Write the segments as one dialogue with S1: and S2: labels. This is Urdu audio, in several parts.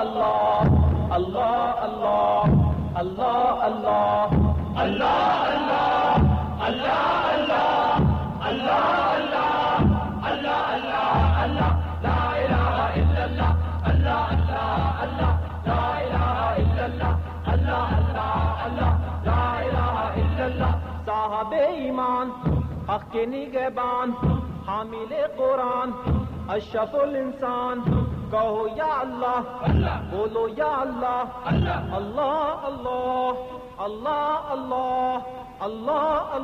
S1: اللہ اللہ اللہ اللہ اللہ اللہ اللہ اللہ اللہ اللہ اللہ اللہ اللہ لا الہ الا اللہ اللہ اللہ اللہ لا الہ الا اللہ اللہ اللہ اللہ لا الہ الا اللہ صاحب ایمان حق کے نگہبان حامل قرآن اشرف الانسان کہو یا اللہ بولو یا اللہ اللہ اللہ اللہ اللہ اللہ اللہ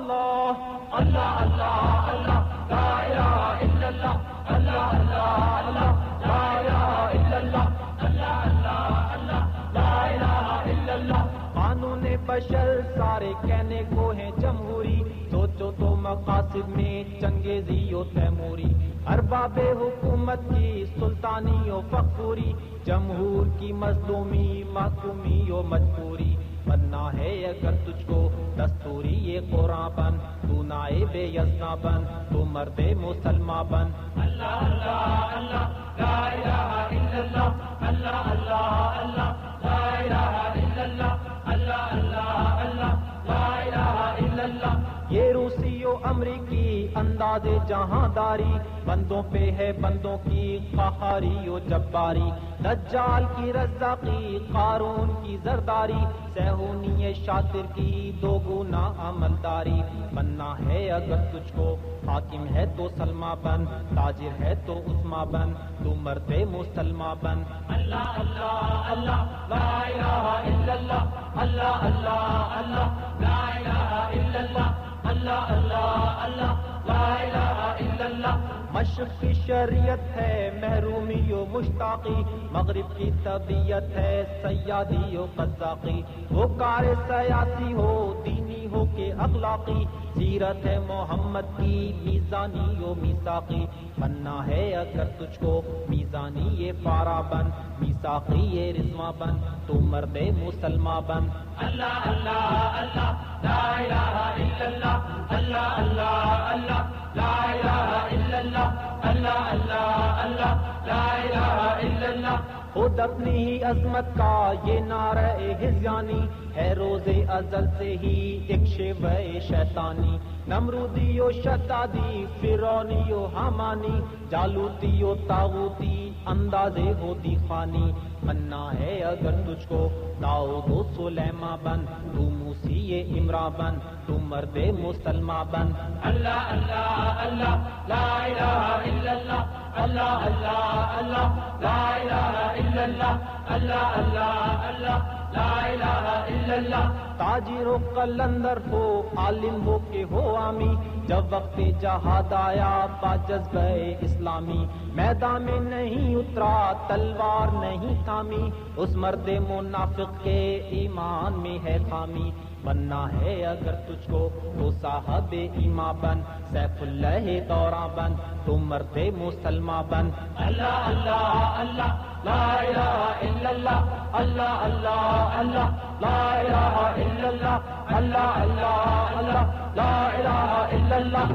S1: اللہ اللہ اللہ لا الہ الا اللہ اللہ اللہ اللہ لا الہ الا اللہ اللہ اللہ اللہ لا الہ الا اللہ قانون بشر سارے کہنے کو ہیں جمہوری سوچو تو مقاصد میں چنگیزی و تیموری ارباب حکومت کی سلطانی و فخوری جمہور کی مظلومی محکومی و مجبوری بننا ہے اگر تجھ کو دستوری یہ قرآن بن تو نائب یزنا بن تو مرد مسلمان بن اللہ اللہ اللہ لا الہ الا اللہ اللہ اللہ اللہ لا الہ الا اللہ اللہ اللہ اللہ لا الہ الا اللہ یہ روسی و امریکی انداز جہانداری بندوں پہ ہے بندوں کی قہاری و جباری دجال کی رزاقی قارون کی زرداری صہیونی شاطر کی دو گنا عملداری بننا ہے اگر تجھ کو حاکم ہے تو سلما بن تاجر ہے تو عثما بن تو مرد مسلمان بن اللہ اللہ اللہ لا الہ الا اللہ اللہ اللہ اللہ لا الہ الا اللہ اللہ اللہ اللہ لا الہ الا اللہ مشرق کی شریعت ہے محرومی و مشتاقی مغرب کی طبیعت ہے سیادی و قذاقی ہو کار سیاسی ہو دینی ہو کہ اخلاقی سیرت ہے محمد کی میزانی و میثاقی بننا ہے اگر تجھ کو میزانی یہ پارا بن میثاقی یہ رضواں بن تو مرد مسلمان بن اللہ اللہ اللہ لا الہ الا اللہ اللہ اللہ اللہ لا الہ الا اللہ اللہ اللہ اللہ لا الہ الا اللہ خود اپنی ہی عظمت کا یہ نعرہ ہذیانی ہے روز ازل سے ہی ایک شیوہ شیطانی نمرودی و شدادی فرعونی و حامانی جالوتی و طاغوتی انداز ہوتی خانی بننا ہے اگر تجھ کو داؤد و سلیمان بن تو موسی عمران بن تو مرد مسلمان بن اللہ اللہ اللہ لا الہ الا اللہ اللہ اللہ اللہ لا الہ الا اللہ اللہ اللہ اللہ لا الہ الا اللہ تاجر و قلندر ہو عالم ہو کہ ہو عامی جب وقت جہاد آیا با جذبہ اسلامی میدان میں نہیں اترا تلوار نہیں تھامی اس مرد منافق کے ایمان میں ہے خامی بننا ہے اگر تجھ کو تو صاحب ایمان بن سیف اللہ دوراں بن تو مرد مسلمان بن اللہ اللہ اللہ لا الہ الا اللہ اللہ اللہ اللہ لا الہ الا اللہ اللہ اللہ اللہ لا الہ الا اللہ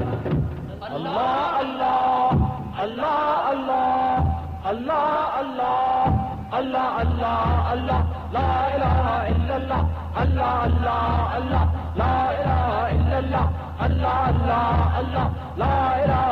S1: اللہ اللہ اللہ اللہ اللہ اللہ اللہ اللہ اللہ لا الہ الا اللہ اللہ اللہ اللہ لا الہ الا اللہ اللہ اللہ اللہ لا الہ